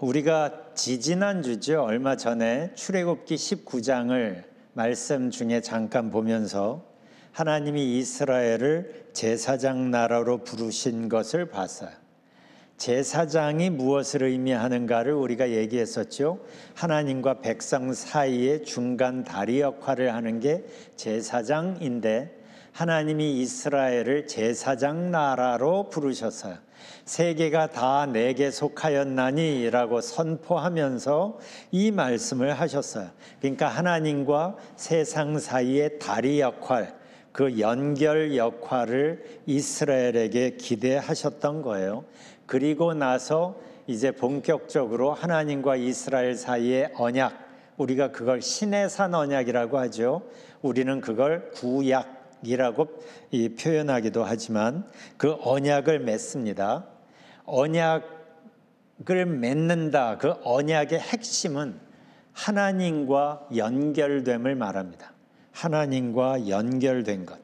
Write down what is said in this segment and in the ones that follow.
우리가 지지난주죠. 얼마 전에 출애굽기 19장을 말씀 중에 잠깐 보면서 하나님이 이스라엘을 제사장 나라로 부르신 것을 봤어요. 제사장이 무엇을 의미하는가를 우리가 얘기했었죠. 하나님과 백성 사이의 중간 다리 역할을 하는 게 제사장인데 하나님이 이스라엘을 제사장 나라로 부르셨어요. 세계가 다 내게 속하였나니 라고 선포하면서 이 말씀을 하셨어요. 그러니까 하나님과 세상 사이의 다리 역할, 그 연결 역할을 이스라엘에게 기대하셨던 거예요. 그리고 나서 이제 본격적으로 하나님과 이스라엘 사이의 언약, 우리가 그걸 시내산 언약이라고 하죠. 우리는 그걸 구약이라고 표현하기도 하지만 그 언약을 맺습니다. 언약을 맺는다. 그 언약의 핵심은 하나님과 연결됨을 말합니다. 하나님과 연결된 것.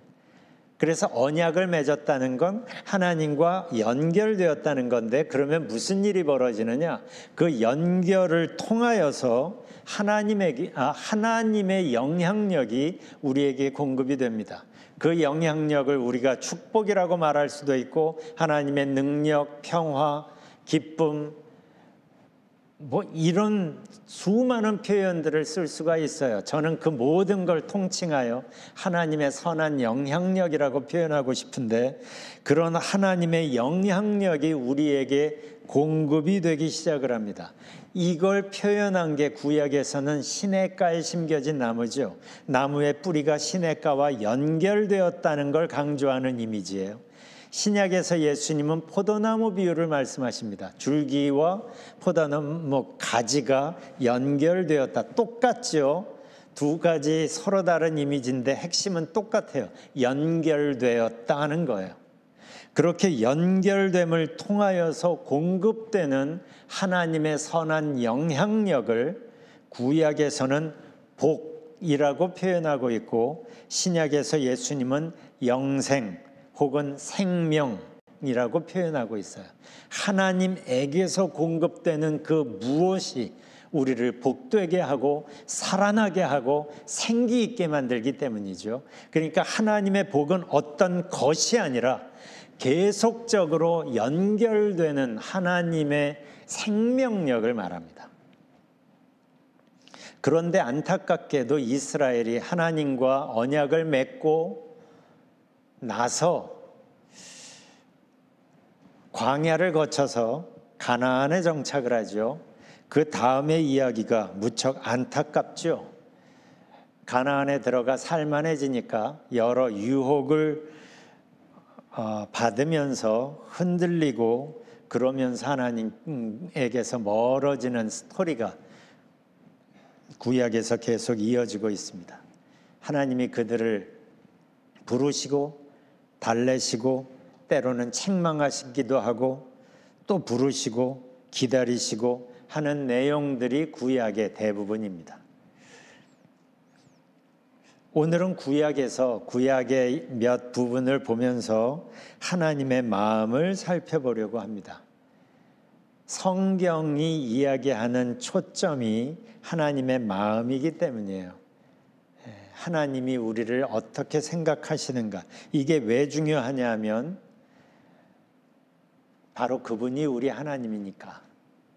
그래서 언약을 맺었다는 건 하나님과 연결되었다는 건데, 그러면 무슨 일이 벌어지느냐? 그 연결을 통하여서 하나님의 영향력이 우리에게 공급이 됩니다. 그 영향력을 우리가 축복이라고 말할 수도 있고, 하나님의 능력, 평화, 기쁨, 이런 수많은 표현들을 쓸 수가 있어요. 저는 그 모든 걸 통칭하여 하나님의 선한 영향력이라고 표현하고 싶은데, 그런 하나님의 영향력이 우리에게 공급이 되기 시작을 합니다. 이걸 표현한 게 구약에서는 시냇가에 심겨진 나무죠. 나무의 뿌리가 시냇가와 연결되었다는 걸 강조하는 이미지예요. 신약에서 예수님은 포도나무 비유를 말씀하십니다. 줄기와 포도나무 가지가 연결되었다. 똑같죠. 두 가지 서로 다른 이미지인데 핵심은 똑같아요. 연결되었다 하는 거예요. 그렇게 연결됨을 통하여서 공급되는 하나님의 선한 영향력을 구약에서는 복이라고 표현하고 있고, 신약에서 예수님은 영생 혹은 생명이라고 표현하고 있어요. 하나님에게서 공급되는 그 무엇이 우리를 복되게 하고 살아나게 하고 생기 있게 만들기 때문이죠. 그러니까 하나님의 복은 어떤 것이 아니라 계속적으로 연결되는 하나님의 생명력을 말합니다. 그런데 안타깝게도 이스라엘이 하나님과 언약을 맺고 나서 광야를 거쳐서 가나안에 정착을 하죠. 그 다음의 이야기가 무척 안타깝죠. 가나안에 들어가 살만해지니까 여러 유혹을 받으면서 흔들리고 그러면서 하나님에게서 멀어지는 스토리가 구약에서 계속 이어지고 있습니다. 하나님이 그들을 부르시고 달래시고 때로는 책망하시기도 하고 또 부르시고 기다리시고 하는 내용들이 구약의 대부분입니다. 오늘은 구약에서 구약의 몇 부분을 보면서 하나님의 마음을 살펴보려고 합니다. 성경이 이야기하는 초점이 하나님의 마음이기 때문이에요. 하나님이 우리를 어떻게 생각하시는가, 이게 왜 중요하냐면 바로 그분이 우리 하나님이니까,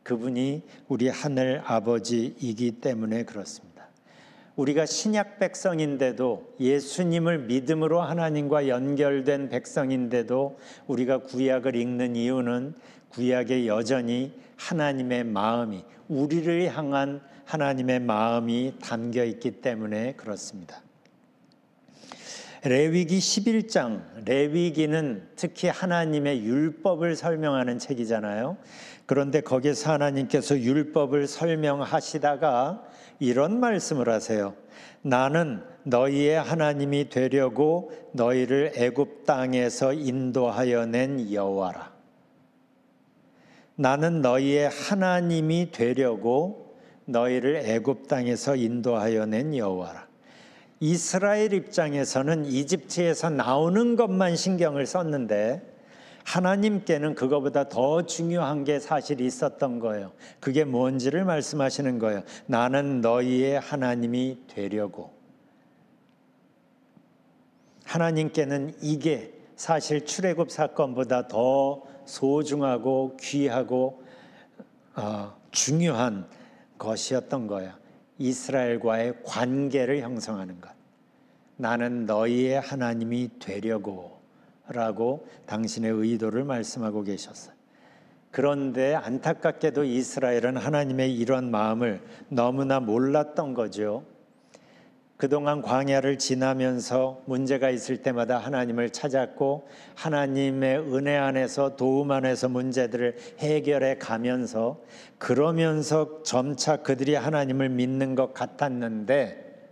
그분이 우리 하늘 아버지이기 때문에 그렇습니다. 우리가 신약 백성인데도, 예수님을 믿음으로 하나님과 연결된 백성인데도 우리가 구약을 읽는 이유는 구약에 여전히 하나님의 마음이, 우리를 향한 하나님의 마음이 담겨 있기 때문에 그렇습니다. 레위기 11장, 레위기는 특히 하나님의 율법을 설명하는 책이잖아요. 그런데 거기서 하나님께서 율법을 설명하시다가 이런 말씀을 하세요. 나는 너희의 하나님이 되려고 너희를 애굽 땅에서 인도하여 낸 여호와라. 나는 너희의 하나님이 되려고 너희를 애굽 땅에서 인도하여 낸 여호와라. 이스라엘 입장에서는 이집트에서 나오는 것만 신경을 썼는데 하나님께는 그거보다 더 중요한 게 사실 있었던 거예요. 그게 뭔지를 말씀하시는 거예요. 나는 너희의 하나님이 되려고. 하나님께는 이게 사실 출애굽 사건보다 더 소중하고 귀하고 중요한 것이었던 거예요. 이스라엘과의 관계를 형성하는 것. 나는 너희의 하나님이 되려고 라고 당신의 의도를 말씀하고 계셨어요. 그런데 안타깝게도 이스라엘은 하나님의 이런 마음을 너무나 몰랐던 거죠. 그동안 광야를 지나면서 문제가 있을 때마다 하나님을 찾았고 하나님의 은혜 안에서 도움 안에서 문제들을 해결해 가면서 그러면서 점차 그들이 하나님을 믿는 것 같았는데,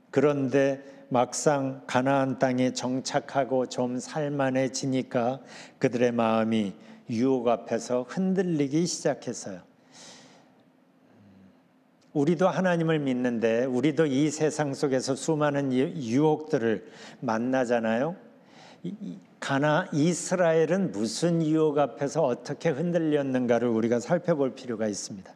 그런데 막상 가나안 땅에 정착하고 좀 살만해지니까 그들의 마음이 유혹 앞에서 흔들리기 시작했어요. 우리도 하나님을 믿는데 우리도 이 세상 속에서 수많은 유혹들을 만나잖아요. 이스라엘은 무슨 유혹 앞에서 어떻게 흔들렸는가를 우리가 살펴볼 필요가 있습니다.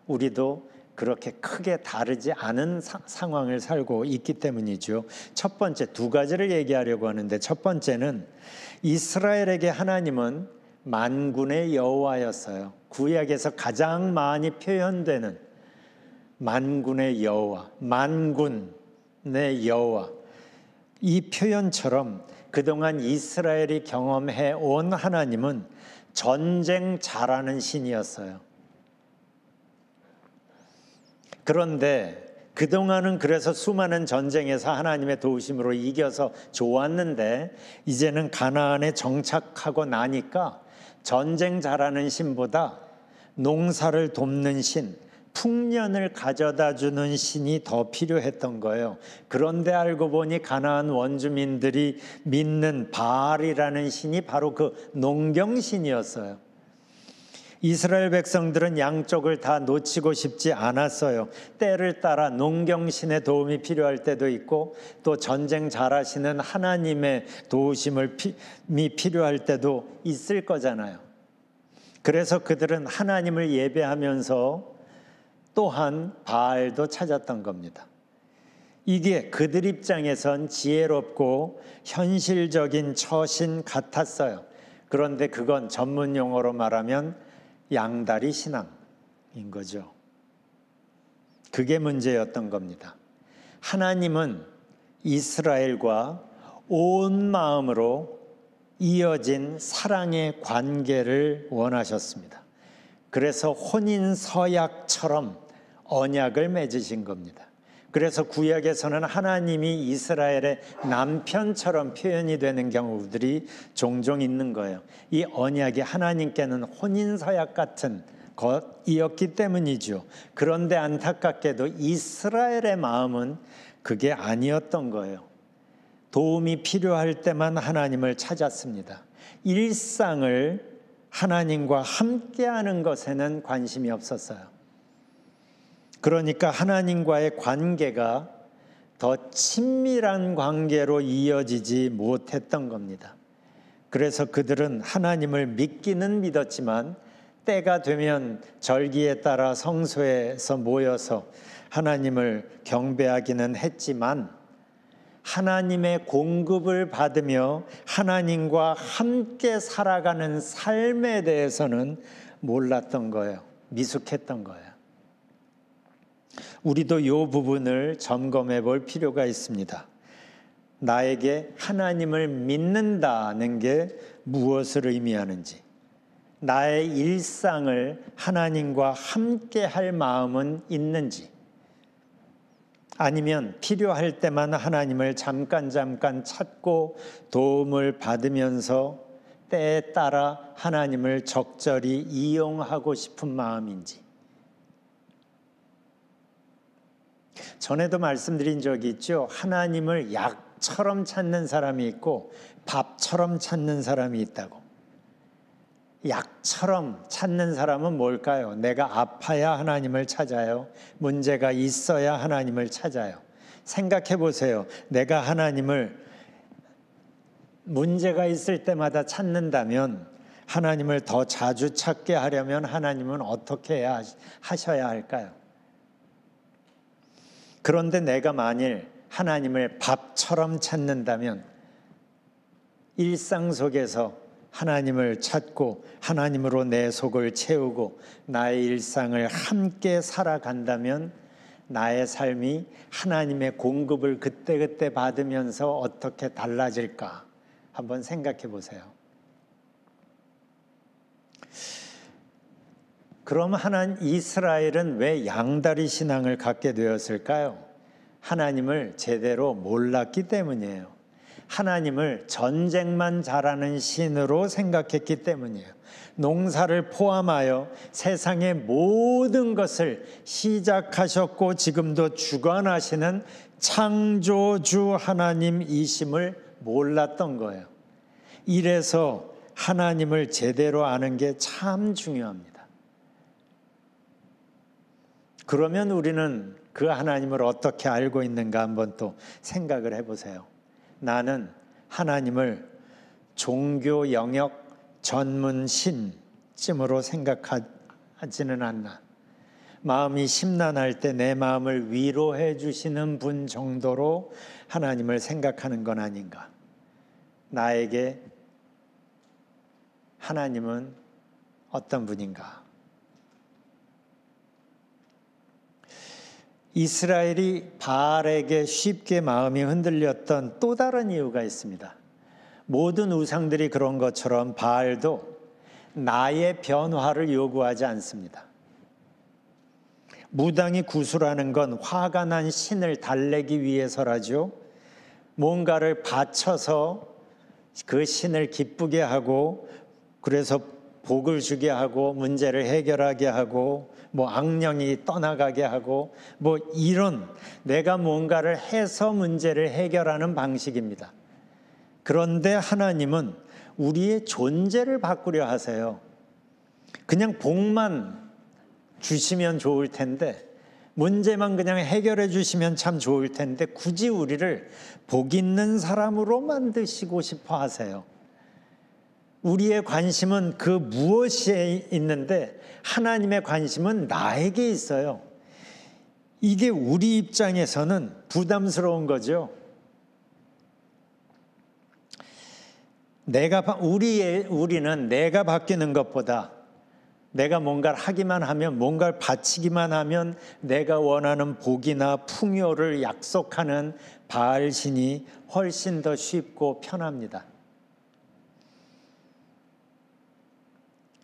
우리도 그렇게 크게 다르지 않은 상황을 살고 있기 때문이죠. 첫 번째, 두 가지를 얘기하려고 하는데, 첫 번째는 이스라엘에게 하나님은 만군의 여호와였어요. 구약에서 가장 많이 표현되는 만군의 여호와, 만군의 여호와, 이 표현처럼 그동안 이스라엘이 경험해 온 하나님은 전쟁 잘하는 신이었어요. 그런데 그동안은 그래서 수많은 전쟁에서 하나님의 도우심으로 이겨서 좋았는데, 이제는 가나안에 정착하고 나니까 전쟁 잘하는 신보다 농사를 돕는 신, 풍년을 가져다 주는 신이 더 필요했던 거예요. 그런데 알고 보니 가나안 원주민들이 믿는 바알이라는 신이 바로 그 농경신이었어요. 이스라엘 백성들은 양쪽을 다 놓치고 싶지 않았어요. 때를 따라 농경신의 도움이 필요할 때도 있고 또 전쟁 잘하시는 하나님의 도우심이 필요할 때도 있을 거잖아요. 그래서 그들은 하나님을 예배하면서 또한 바알도 찾았던 겁니다. 이게 그들 입장에선 지혜롭고 현실적인 처신 같았어요. 그런데 그건 전문 용어로 말하면 양다리 신앙인 거죠. 그게 문제였던 겁니다. 하나님은 이스라엘과 온 마음으로 이어진 사랑의 관계를 원하셨습니다. 그래서 혼인 서약처럼 언약을 맺으신 겁니다. 그래서 구약에서는 하나님이 이스라엘의 남편처럼 표현이 되는 경우들이 종종 있는 거예요. 이 언약이 하나님께는 혼인서약 같은 것이었기 때문이죠. 그런데 안타깝게도 이스라엘의 마음은 그게 아니었던 거예요. 도움이 필요할 때만 하나님을 찾았습니다. 일상을 하나님과 함께하는 것에는 관심이 없었어요. 그러니까 하나님과의 관계가 더 친밀한 관계로 이어지지 못했던 겁니다. 그래서 그들은 하나님을 믿기는 믿었지만 때가 되면 절기에 따라 성소에서 모여서 하나님을 경배하기는 했지만 하나님의 공급을 받으며 하나님과 함께 살아가는 삶에 대해서는 몰랐던 거예요. 미숙했던 거예요. 우리도 이 부분을 점검해 볼 필요가 있습니다. 나에게 하나님을 믿는다는 게 무엇을 의미하는지, 나의 일상을 하나님과 함께 할 마음은 있는지, 아니면 필요할 때만 하나님을 잠깐 찾고 도움을 받으면서 때에 따라 하나님을 적절히 이용하고 싶은 마음인지. 전에도 말씀드린 적이 있죠. 하나님을 약처럼 찾는 사람이 있고 밥처럼 찾는 사람이 있다고. 약처럼 찾는 사람은 뭘까요? 내가 아파야 하나님을 찾아요. 문제가 있어야 하나님을 찾아요. 생각해 보세요. 내가 하나님을 문제가 있을 때마다 찾는다면 하나님을 더 자주 찾게 하려면 하나님은 어떻게 하셔야 할까요? 그런데 내가 만일 하나님을 밥처럼 찾는다면 일상 속에서 하나님을 찾고 하나님으로 내 속을 채우고 나의 일상을 함께 살아간다면 나의 삶이 하나님의 공급을 그때그때 받으면서 어떻게 달라질까 한번 생각해 보세요. 그럼 이스라엘은 왜 양다리 신앙을 갖게 되었을까요? 하나님을 제대로 몰랐기 때문이에요. 하나님을 전쟁만 잘하는 신으로 생각했기 때문이에요. 농사를 포함하여 세상의 모든 것을 시작하셨고 지금도 주관하시는 창조주 하나님이심을 몰랐던 거예요. 이래서 하나님을 제대로 아는 게 참 중요합니다. 그러면 우리는 그 하나님을 어떻게 알고 있는가 한번 또 생각을 해보세요. 나는 하나님을 종교 영역 전문 신쯤으로 생각하지는 않나. 마음이 심란할 때 내 마음을 위로해 주시는 분 정도로 하나님을 생각하는 건 아닌가. 나에게 하나님은 어떤 분인가. 이스라엘이 바알에게 쉽게 마음이 흔들렸던 또 다른 이유가 있습니다. 모든 우상들이 그런 것처럼 바알도 나의 변화를 요구하지 않습니다. 무당이 구슬하는 건 화가 난 신을 달래기 위해서라죠. 뭔가를 바쳐서 그 신을 기쁘게 하고 그래서 복을 주게 하고 문제를 해결하게 하고 악령이 떠나가게 하고 이런 내가 뭔가를 해서 문제를 해결하는 방식입니다. 그런데 하나님은 우리의 존재를 바꾸려 하세요. 그냥 복만 주시면 좋을 텐데 문제만 그냥 해결해 주시면 참 좋을 텐데 굳이 우리를 복 있는 사람으로 만드시고 싶어 하세요. 우리의 관심은 그 무엇에 있는데 하나님의 관심은 나에게 있어요. 이게 우리 입장에서는 부담스러운 거죠. 우리는 내가 바뀌는 것보다 내가 뭔가를 하기만 하면, 뭔가를 바치기만 하면 내가 원하는 복이나 풍요를 약속하는 바알 신이 훨씬 더 쉽고 편합니다.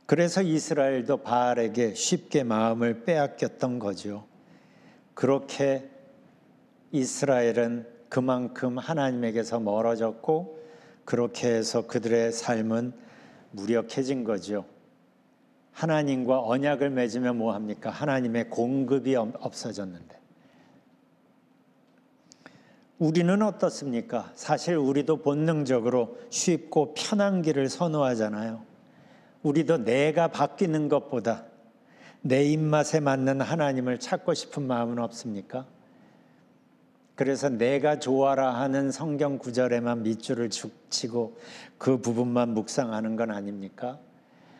그래서 이스라엘도 바알에게 쉽게 마음을 빼앗겼던 거죠. 그렇게 이스라엘은 그만큼 하나님에게서 멀어졌고 그렇게 해서 그들의 삶은 무력해진 거죠. 하나님과 언약을 맺으면 뭐합니까? 하나님의 공급이 없어졌는데. 우리는 어떻습니까? 사실 우리도 본능적으로 쉽고 편한 길을 선호하잖아요. 우리도 내가 바뀌는 것보다 내 입맛에 맞는 하나님을 찾고 싶은 마음은 없습니까? 그래서 내가 좋아라 하는 성경 구절에만 밑줄을 치고 그 부분만 묵상하는 건 아닙니까?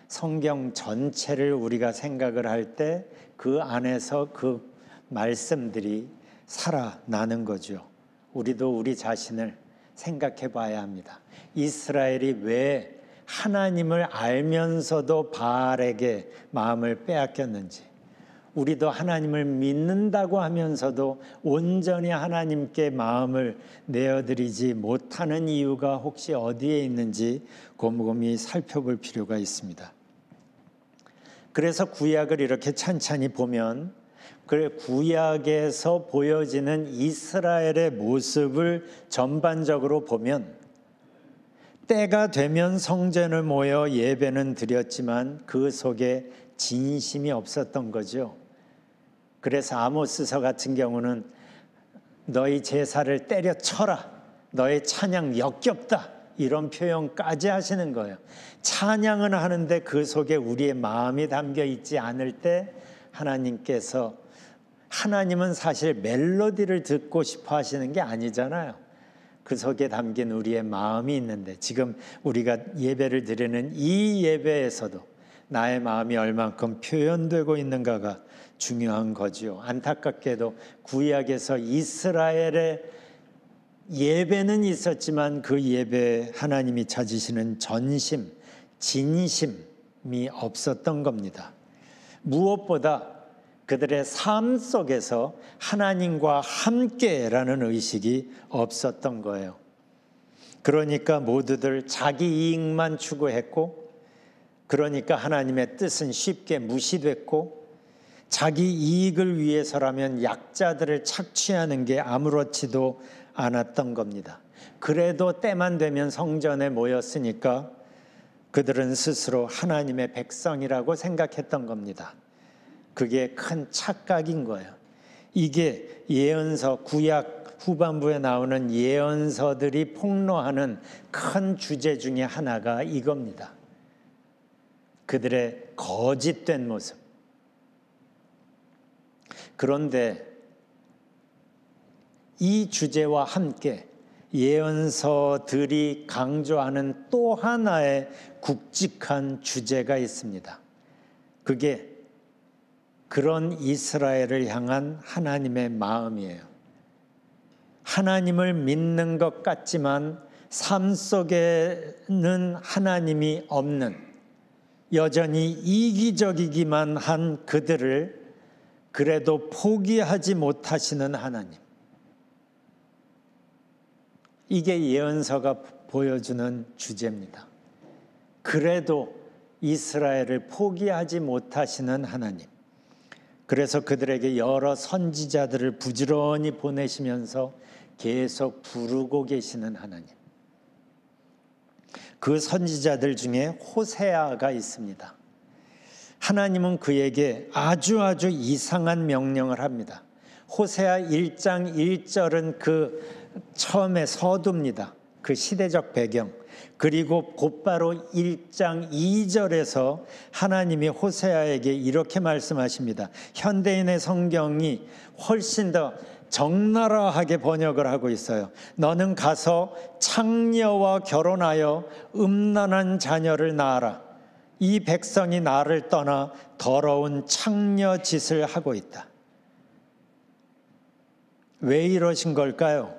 성경 전체를 우리가 생각을 할 때 그 안에서 그 말씀들이 살아나는 거죠. 우리도 우리 자신을 생각해 봐야 합니다. 이스라엘이 왜 하나님을 알면서도 바알에게 마음을 빼앗겼는지, 우리도 하나님을 믿는다고 하면서도 온전히 하나님께 마음을 내어드리지 못하는 이유가 혹시 어디에 있는지 곰곰이 살펴볼 필요가 있습니다. 그래서 구약을 이렇게 찬찬히 보면 구약에서 보여지는 이스라엘의 모습을 전반적으로 보면 때가 되면 성전을 모여 예배는 드렸지만 그 속에 진심이 없었던 거죠. 그래서 아모스서 같은 경우는 너희 제사를 때려쳐라, 너의 찬양 역겹다, 이런 표현까지 하시는 거예요. 찬양은 하는데 그 속에 우리의 마음이 담겨 있지 않을 때 하나님은 사실 멜로디를 듣고 싶어 하시는 게 아니잖아요. 그 속에 담긴 우리의 마음이 있는데 지금 우리가 예배를 드리는 이 예배에서도 나의 마음이 얼만큼 표현되고 있는가가 중요한 거지요. 안타깝게도 구약에서 이스라엘의 예배는 있었지만 그 예배에 하나님이 찾으시는 전심, 진심이 없었던 겁니다. 무엇보다 그들의 삶 속에서 하나님과 함께라는 의식이 없었던 거예요. 그러니까 모두들 자기 이익만 추구했고, 그러니까 하나님의 뜻은 쉽게 무시됐고, 자기 이익을 위해서라면 약자들을 착취하는 게 아무렇지도 않았던 겁니다. 그래도 때만 되면 성전에 모였으니까 그들은 스스로 하나님의 백성이라고 생각했던 겁니다. 그게 큰 착각인 거예요. 이게 예언서, 구약 후반부에 나오는 예언서들이 폭로하는 큰 주제 중에 하나가 이겁니다. 그들의 거짓된 모습. 그런데 이 주제와 함께 예언서들이 강조하는 또 하나의 굵직한 주제가 있습니다. 그게 그런 이스라엘을 향한 하나님의 마음이에요. 하나님을 믿는 것 같지만 삶 속에는 하나님이 없는, 여전히 이기적이기만 한 그들을 그래도 포기하지 못하시는 하나님. 이게 예언서가 보여주는 주제입니다. 그래도 이스라엘을 포기하지 못하시는 하나님. 그래서 그들에게 여러 선지자들을 부지런히 보내시면서 계속 부르고 계시는 하나님. 그 선지자들 중에 호세아가 있습니다. 하나님은 그에게 아주 이상한 명령을 합니다. 호세아 1장 1절은 그 처음에 서두입니다. 그 시대적 배경. 그리고 곧바로 1장 2절에서 하나님이 호세아에게 이렇게 말씀하십니다. 현대인의 성경이 훨씬 더 적나라하게 번역을 하고 있어요. 너는 가서 창녀와 결혼하여 음란한 자녀를 낳아라. 이 백성이 나를 떠나 더러운 창녀 짓을 하고 있다. 왜 이러신 걸까요?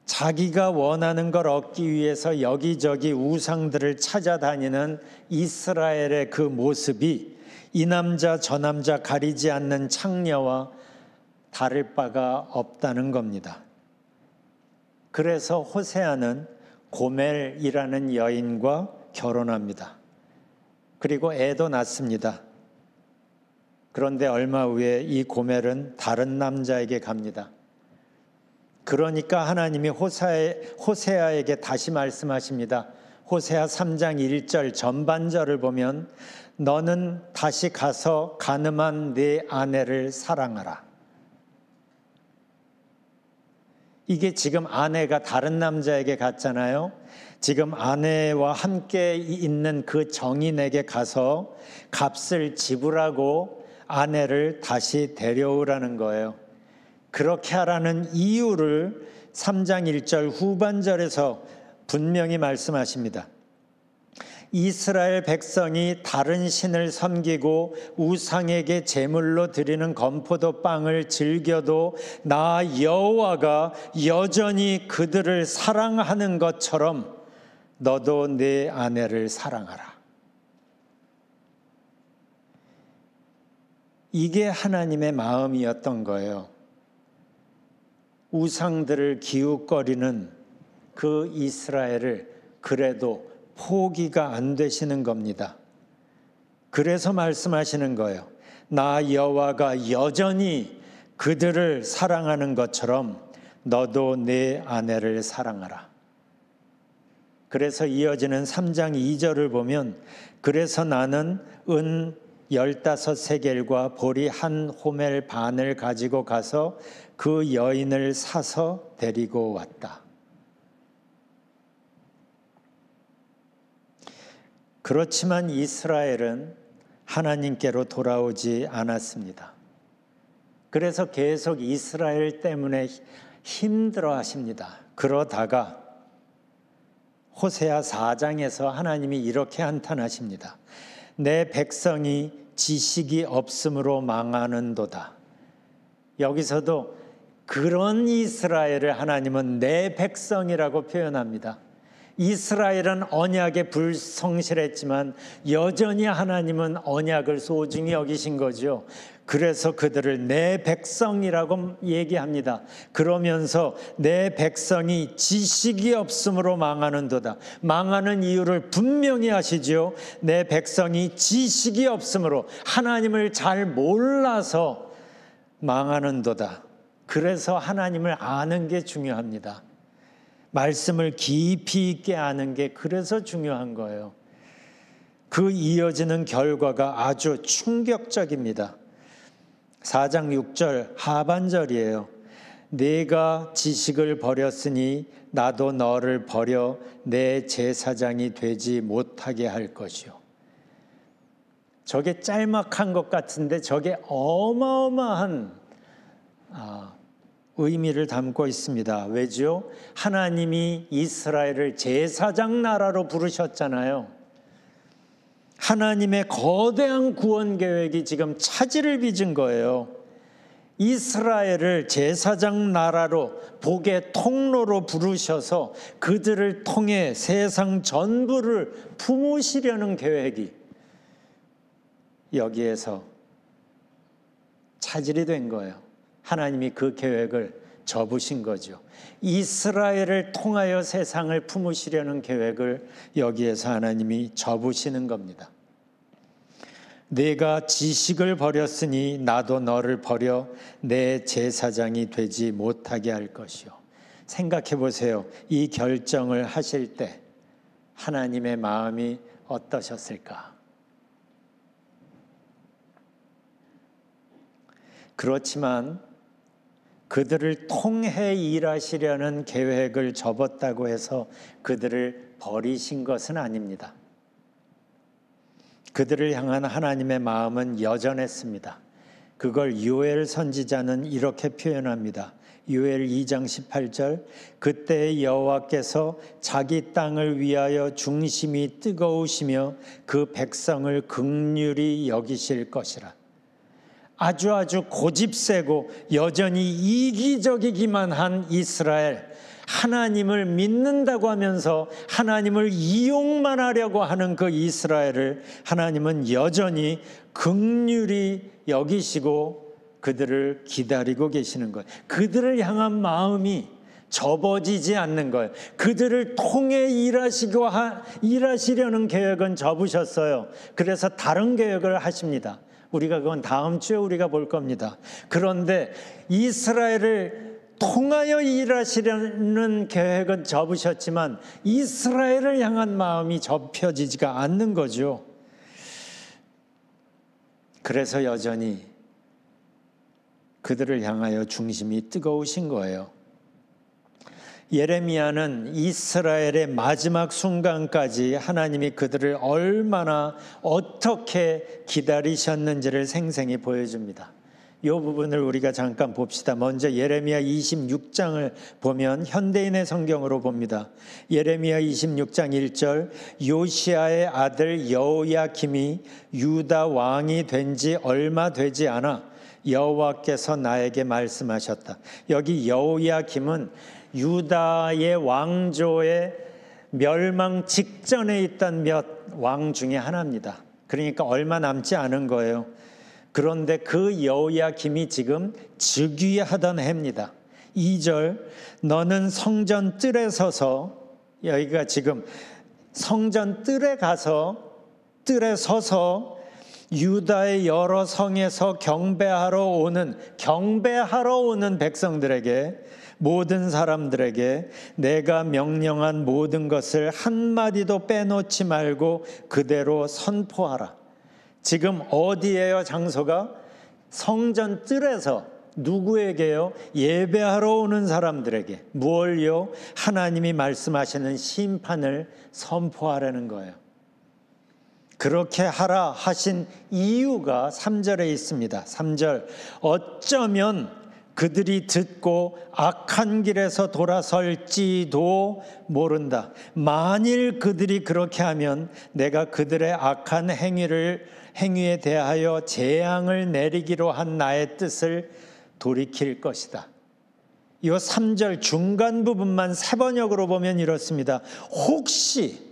자기가 원하는 걸 얻기 위해서 여기저기 우상들을 찾아다니는 이스라엘의 그 모습이 이 남자 저 남자 가리지 않는 창녀와 다를 바가 없다는 겁니다. 그래서 호세아는 고멜이라는 여인과 결혼합니다. 그리고 애도 낳습니다. 그런데 얼마 후에 이 고멜은 다른 남자에게 갑니다. 그러니까 하나님이 호세아에게 다시 말씀하십니다. 호세아 3장 1절 전반절을 보면 너는 다시 가서 간음한 네 아내를 사랑하라. 이게 지금 아내가 다른 남자에게 갔잖아요. 지금 아내와 함께 있는 그 정인에게 가서 값을 지불하고 아내를 다시 데려오라는 거예요. 그렇게 하라는 이유를 3장 1절 후반절에서 분명히 말씀하십니다. 이스라엘 백성이 다른 신을 섬기고 우상에게 제물로 드리는 건포도 빵을 즐겨도 나 여호와가 여전히 그들을 사랑하는 것처럼 너도 내 아내를 사랑하라. 이게 하나님의 마음이었던 거예요. 우상들을 기웃거리는 그 이스라엘을 그래도 포기가 안 되시는 겁니다. 그래서 말씀하시는 거예요. 나 여호와가 여전히 그들을 사랑하는 것처럼 너도 내 아내를 사랑하라. 그래서 이어지는 3장 2절을 보면 그래서 나는 은 15세겔과 보리 한 호멜 반을 가지고 가서 그 여인을 사서 데리고 왔다. 그렇지만 이스라엘은 하나님께로 돌아오지 않았습니다. 그래서 계속 이스라엘 때문에 힘들어 하십니다. 그러다가 호세아 4장에서 하나님이 이렇게 한탄하십니다. 내 백성이 지식이 없음으로 망하는도다. 여기서도 그런 이스라엘을 하나님은 내 백성이라고 표현합니다. 이스라엘은 언약에 불성실했지만 여전히 하나님은 언약을 소중히 여기신 거죠. 그래서 그들을 내 백성이라고 얘기합니다. 그러면서 내 백성이 지식이 없음으로 망하는도다. 망하는 이유를 분명히 하시죠. 내 백성이 지식이 없음으로, 하나님을 잘 몰라서 망하는도다. 그래서 하나님을 아는 게 중요합니다. 말씀을 깊이 있게 아는 게 그래서 중요한 거예요. 그 이어지는 결과가 아주 충격적입니다. 4장 6절 하반절이에요. 내가 지식을 버렸으니 나도 너를 버려 내 제사장이 되지 못하게 할 것이요. 저게 짤막한 것 같은데 저게 어마어마한 의미를 담고 있습니다. 왜죠? 하나님이 이스라엘을 제사장 나라로 부르셨잖아요. 하나님의 거대한 구원 계획이 지금 차질을 빚은 거예요. 이스라엘을 제사장 나라로, 복의 통로로 부르셔서 그들을 통해 세상 전부를 품으시려는 계획이 여기에서 차질이 된 거예요. 하나님이 그 계획을 접으신 거죠. 이스라엘을 통하여 세상을 품으시려는 계획을 여기에서 하나님이 접으시는 겁니다. 내가 지식을 버렸으니 나도 너를 버려 내 제사장이 되지 못하게 할 것이요. 생각해 보세요. 이 결정을 하실 때 하나님의 마음이 어떠셨을까? 그렇지만 그들을 통해 일하시려는 계획을 접었다고 해서 그들을 버리신 것은 아닙니다. 그들을 향한 하나님의 마음은 여전했습니다. 그걸 요엘 선지자는 이렇게 표현합니다. 요엘 2장 18절, 그때 여호와께서 자기 땅을 위하여 중심이 뜨거우시며 그 백성을 긍휼히 여기실 것이라. 아주 고집세고 여전히 이기적이기만 한 이스라엘, 하나님을 믿는다고 하면서 하나님을 이용만 하려고 하는 그 이스라엘을 하나님은 여전히 긍휼히 여기시고 그들을 기다리고 계시는 거예요. 그들을 향한 마음이 접어지지 않는 거예요. 그들을 통해 일하시려는 계획은 접으셨어요. 그래서 다른 계획을 하십니다. 우리가 그건 다음 주에 우리가 볼 겁니다. 그런데 이스라엘을 통하여 일하시려는 계획은 접으셨지만 이스라엘을 향한 마음이 접혀지지가 않는 거죠. 그래서 여전히 그들을 향하여 중심이 뜨거우신 거예요. 예레미야는 이스라엘의 마지막 순간까지 하나님이 그들을 얼마나 어떻게 기다리셨는지를 생생히 보여줍니다. 이 부분을 우리가 잠깐 봅시다. 먼저 예레미야 26장을 보면 현대인의 성경으로 봅니다. 예레미야 26장 1절, 요시야의 아들 여호야김이 유다 왕이 된 지 얼마 되지 않아 여호와께서 나에게 말씀하셨다. 여기 여호야김은 유다의 왕조의 멸망 직전에 있던 몇 왕 중에 하나입니다. 그러니까 얼마 남지 않은 거예요. 그런데 그 여호야김이 지금 즉위하던 해입니다. 2절, 너는 성전 뜰에 서서, 여기가 지금 성전 뜰에 서서 유다의 여러 성에서 경배하러 오는 백성들에게, 모든 사람들에게 내가 명령한 모든 것을 한마디도 빼놓지 말고 그대로 선포하라. 지금 어디예요? 장소가 성전 뜰에서. 누구에게요? 예배하러 오는 사람들에게. 무엇을요? 하나님이 말씀하시는 심판을 선포하라는 거예요. 그렇게 하라 하신 이유가 3절에 있습니다. 3절, 어쩌면 그들이 듣고 악한 길에서 돌아설지도 모른다. 만일 그들이 그렇게 하면 내가 그들의 악한 행위에 대하여 재앙을 내리기로 한 나의 뜻을 돌이킬 것이다. 이 3절 중간 부분만 세번역으로 보면 이렇습니다. 혹시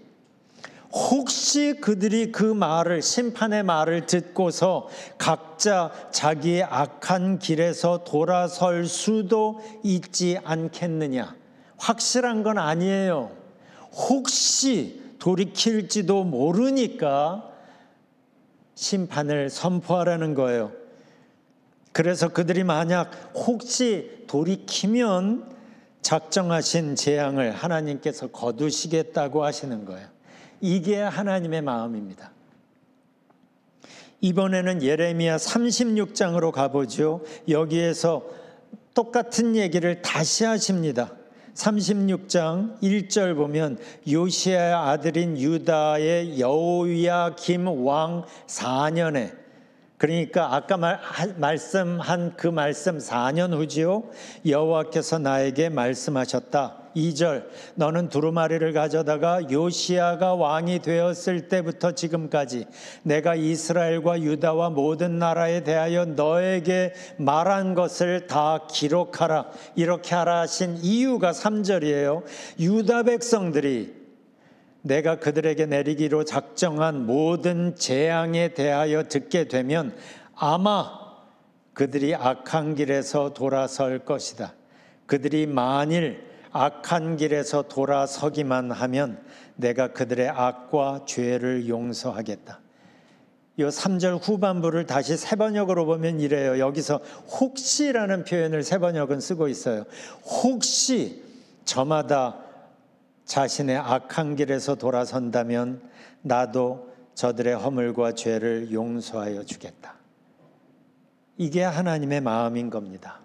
그들이 그 말을, 심판의 말을 듣고서 각자 자기의 악한 길에서 돌아설 수도 있지 않겠느냐. 확실한 건 아니에요. 혹시 돌이킬지도 모르니까 심판을 선포하라는 거예요. 그래서 그들이 만약 혹시 돌이키면 작정하신 재앙을 하나님께서 거두시겠다고 하시는 거예요. 이게 하나님의 마음입니다. 이번에는 예레미야 36장으로 가보죠. 여기에서 똑같은 얘기를 다시 하십니다. 36장 1절 보면 요시야의 아들인 유다의 여호야김 왕 4년에, 그러니까 아까 말씀한 그 말씀 4년 후지요. 여호와께서 나에게 말씀하셨다. 2절 너는 두루마리를 가져다가 요시야가 왕이 되었을 때부터 지금까지 내가 이스라엘과 유다와 모든 나라에 대하여 너에게 말한 것을 다 기록하라. 이렇게 하라 하신 이유가 3절이에요. 유다 백성들이 내가 그들에게 내리기로 작정한 모든 재앙에 대하여 듣게 되면 아마 그들이 악한 길에서 돌아설 것이다. 그들이 만일 악한 길에서 돌아서기만 하면 내가 그들의 악과 죄를 용서하겠다. 이 3절 후반부를 다시 세번역으로 보면 이래요. 여기서 혹시라는 표현을 세번역은 쓰고 있어요. 혹시 저마다 자신의 악한 길에서 돌아선다면 나도 저들의 허물과 죄를 용서하여 주겠다. 이게 하나님의 마음인 겁니다.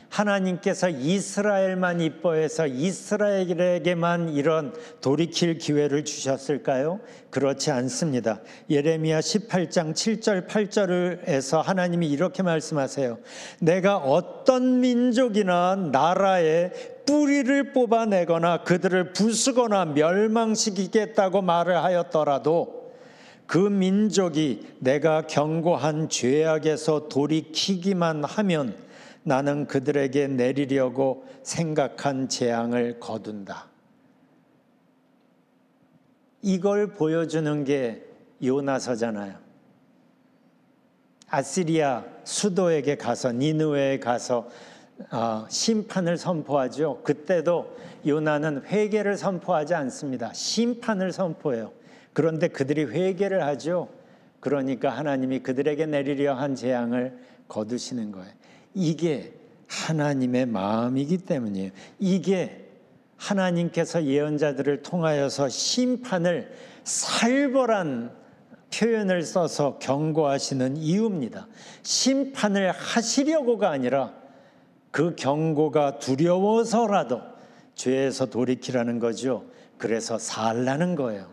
하나님께서 이스라엘만 이뻐해서 이스라엘에게만 이런 돌이킬 기회를 주셨을까요? 그렇지 않습니다. 예레미야 18장 7절 8절에서 하나님이 이렇게 말씀하세요. 내가 어떤 민족이나 나라에 뿌리를 뽑아내거나 그들을 부수거나 멸망시키겠다고 말을 하였더라도 그 민족이 내가 경고한 죄악에서 돌이키기만 하면 나는 그들에게 내리려고 생각한 재앙을 거둔다. 이걸 보여주는 게 요나서잖아요. 아시리아 수도에게 가서 니느웨에 가서 심판을 선포하죠. 그때도 요나는 회개를 선포하지 않습니다. 심판을 선포해요. 그런데 그들이 회개를 하죠. 그러니까 하나님이 그들에게 내리려 한 재앙을 거두시는 거예요. 이게 하나님의 마음이기 때문이에요. 이게 하나님께서 예언자들을 통하여서 심판을 살벌한 표현을 써서 경고하시는 이유입니다. 심판을 하시려고가 아니라 그 경고가 두려워서라도 죄에서 돌이키라는 거죠. 그래서 살라는 거예요.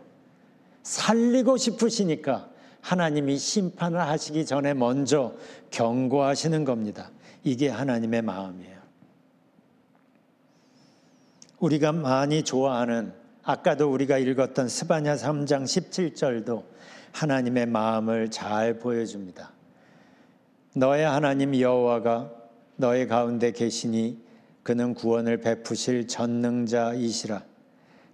살리고 싶으시니까 하나님이 심판을 하시기 전에 먼저 경고하시는 겁니다. 이게 하나님의 마음이에요. 우리가 많이 좋아하는, 아까도 우리가 읽었던 스바냐 3장 17절도 하나님의 마음을 잘 보여줍니다. 너의 하나님 여호와가 너의 가운데 계시니 그는 구원을 베푸실 전능자이시라.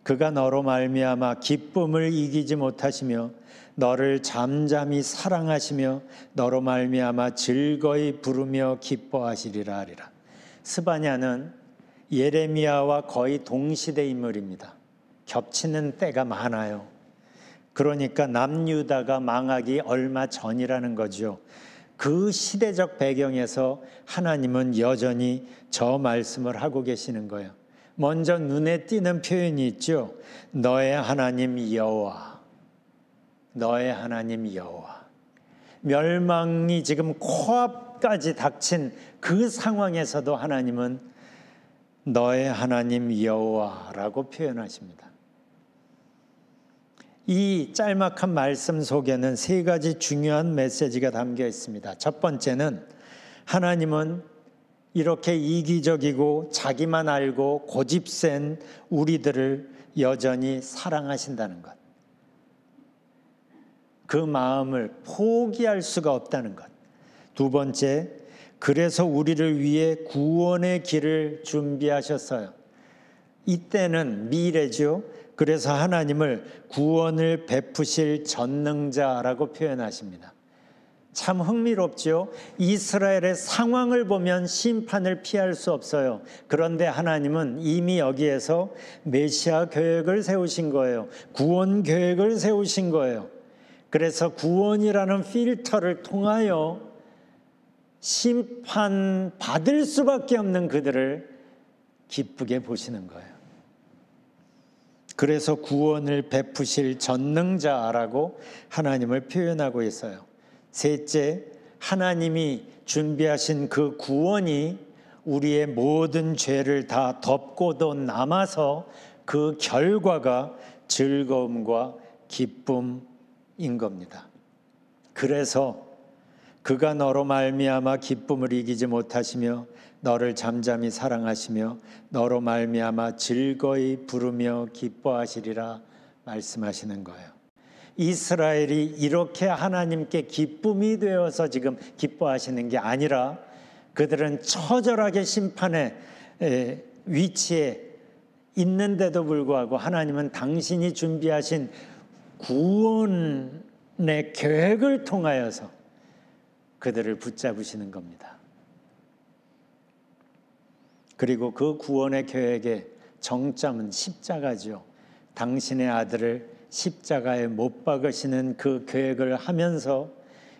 그가 너로 말미암아 기쁨을 이기지 못하시며 너를 잠잠히 사랑하시며 너로 말미암아 즐거이 부르며 기뻐하시리라 하리라. 스바냐는 예레미야와 거의 동시대 인물입니다. 겹치는 때가 많아요. 그러니까 남유다가 망하기 얼마 전이라는 거죠. 그 시대적 배경에서 하나님은 여전히 저 말씀을 하고 계시는 거예요. 먼저 눈에 띄는 표현이 있죠. 너의 하나님 여호와, 너의 하나님 여호와. 멸망이 지금 코앞까지 닥친 그 상황에서도 하나님은 너의 하나님 여호와라고 표현하십니다. 이 짤막한 말씀 속에는 세 가지 중요한 메시지가 담겨 있습니다. 첫 번째는 하나님은 이렇게 이기적이고 자기만 알고 고집센 우리들을 여전히 사랑하신다는 것. 그 마음을 포기할 수가 없다는 것. 두 번째, 그래서 우리를 위해 구원의 길을 준비하셨어요. 이때는 미래죠. 그래서 하나님을 구원을 베푸실 전능자라고 표현하십니다. 참 흥미롭죠. 이스라엘의 상황을 보면 심판을 피할 수 없어요. 그런데 하나님은 이미 여기에서 메시아 계획을 세우신 거예요. 구원 계획을 세우신 거예요. 그래서 구원이라는 필터를 통하여 심판받을 수밖에 없는 그들을 기쁘게 보시는 거예요. 그래서 구원을 베푸실 전능자라고 하나님을 표현하고 있어요. 셋째, 하나님이 준비하신 그 구원이 우리의 모든 죄를 다 덮고도 남아서 그 결과가 즐거움과 기쁨인 겁니다. 그래서 그가 너로 말미암아 기쁨을 이기지 못하시며 너를 잠잠히 사랑하시며 너로 말미암아 즐거이 부르며 기뻐하시리라 말씀하시는 거예요. 이스라엘이 이렇게 하나님께 기쁨이 되어서 지금 기뻐하시는 게 아니라 그들은 처절하게 심판의 위치에 있는데도 불구하고 하나님은 당신이 준비하신 구원의 계획을 통하여서 그들을 붙잡으시는 겁니다. 그리고 그 구원의 계획의 정점은 십자가죠. 당신의 아들을 십자가에 못 박으시는 그 계획을 하면서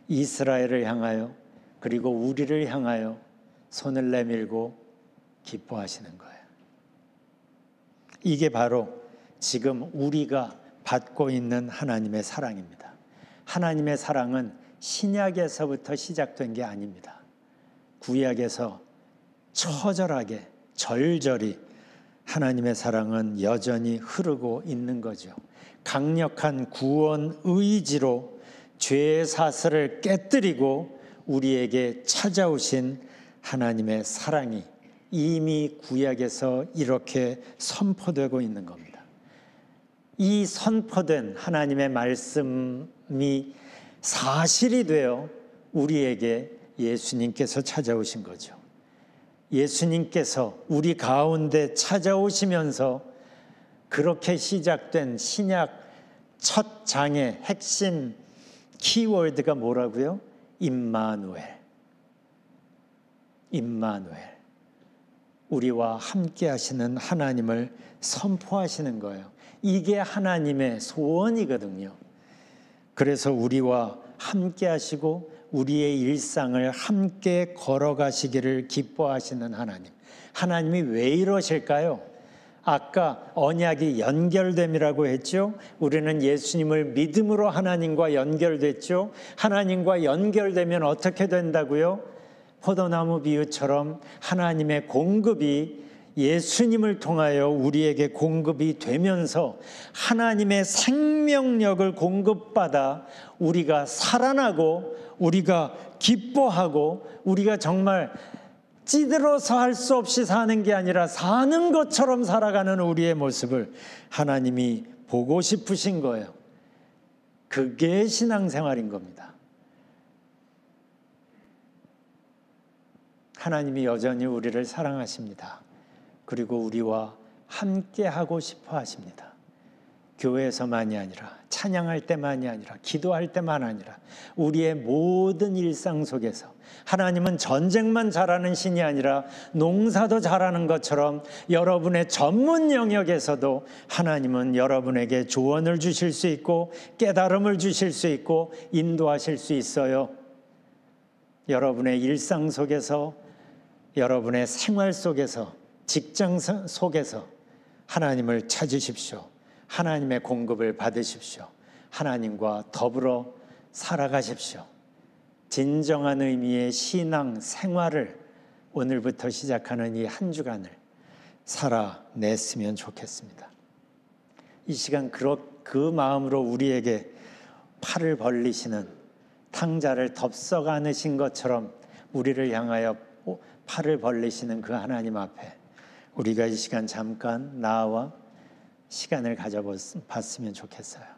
이스라엘을 향하여 그리고 우리를 향하여 손을 내밀고 기뻐하시는 거예요. 이게 바로 지금 우리가 받고 있는 하나님의 사랑입니다. 하나님의 사랑은 신약에서부터 시작된 게 아닙니다. 구약에서 처절하게 절절히 하나님의 사랑은 여전히 흐르고 있는 거죠. 강력한 구원 의지로 죄의 사슬을 깨뜨리고 우리에게 찾아오신 하나님의 사랑이 이미 구약에서 이렇게 선포되고 있는 겁니다. 이 선포된 하나님의 말씀이 사실이 되어 우리에게 예수님께서 찾아오신 거죠. 예수님께서 우리 가운데 찾아오시면서 그렇게 시작된 신약 첫 장의 핵심 키워드가 뭐라고요? 임마누엘. 임마누엘. 우리와 함께 하시는 하나님을 선포하시는 거예요. 이게 하나님의 소원이거든요. 그래서 우리와 함께 하시고 우리의 일상을 함께 걸어가시기를 기뻐하시는 하나님. 하나님이 왜 이러실까요? 아까 언약이 연결됨이라고 했죠. 우리는 예수님을 믿음으로 하나님과 연결됐죠. 하나님과 연결되면 어떻게 된다고요? 포도나무 비유처럼 하나님의 공급이 예수님을 통하여 우리에게 공급이 되면서 하나님의 생명력을 공급받아 우리가 살아나고 우리가 기뻐하고 우리가 정말 찌들어서 할 수 없이 사는 게 아니라 사는 것처럼 살아가는 우리의 모습을 하나님이 보고 싶으신 거예요. 그게 신앙생활인 겁니다. 하나님이 여전히 우리를 사랑하십니다. 그리고 우리와 함께 하고 싶어 하십니다. 교회에서만이 아니라 찬양할 때만이 아니라 기도할 때만 아니라 우리의 모든 일상 속에서 하나님은 전쟁만 잘하는 신이 아니라 농사도 잘하는 것처럼 여러분의 전문 영역에서도 하나님은 여러분에게 조언을 주실 수 있고 깨달음을 주실 수 있고 인도하실 수 있어요. 여러분의 일상 속에서 여러분의 생활 속에서 직장 속에서 하나님을 찾으십시오. 하나님의 공급을 받으십시오. 하나님과 더불어 살아가십시오. 진정한 의미의 신앙 생활을 오늘부터 시작하는 이 한 주간을 살아냈으면 좋겠습니다. 이 시간 그 마음으로 우리에게 팔을 벌리시는 탕자를 덥석 안으신 것처럼 우리를 향하여 팔을 벌리시는 그 하나님 앞에 우리가 이 시간 잠깐 나와 시간을 가져봤으면 좋겠어요.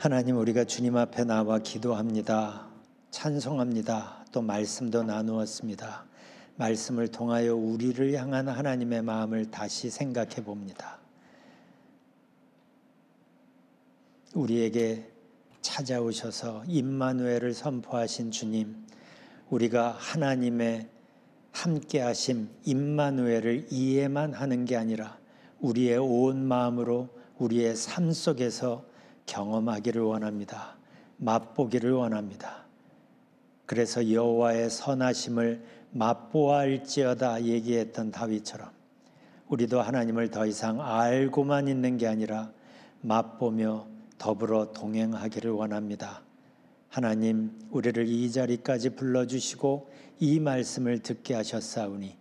하나님, 우리가 주님 앞에 나와 기도합니다. 찬송합니다. 또 말씀도 나누었습니다. 말씀을 통하여 우리를 향한 하나님의 마음을 다시 생각해 봅니다. 우리에게 찾아오셔서 임마누엘을 선포하신 주님, 우리가 하나님의 함께하심 임마누엘을 이해만 하는 게 아니라 우리의 온 마음으로 우리의 삶 속에서 경험하기를 원합니다. 맛보기를 원합니다. 그래서 여호와의 선하심을 맛보아할지어다 얘기했던 다윗처럼 우리도 하나님을 더 이상 알고만 있는 게 아니라 맛보며 더불어 동행하기를 원합니다. 하나님, 우리를 이 자리까지 불러주시고 이 말씀을 듣게 하셨사오니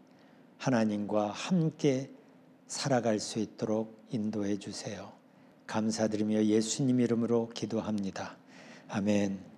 하나님과 함께 살아갈 수 있도록 인도해 주세요. 감사드리며 예수님 이름으로 기도합니다. 아멘.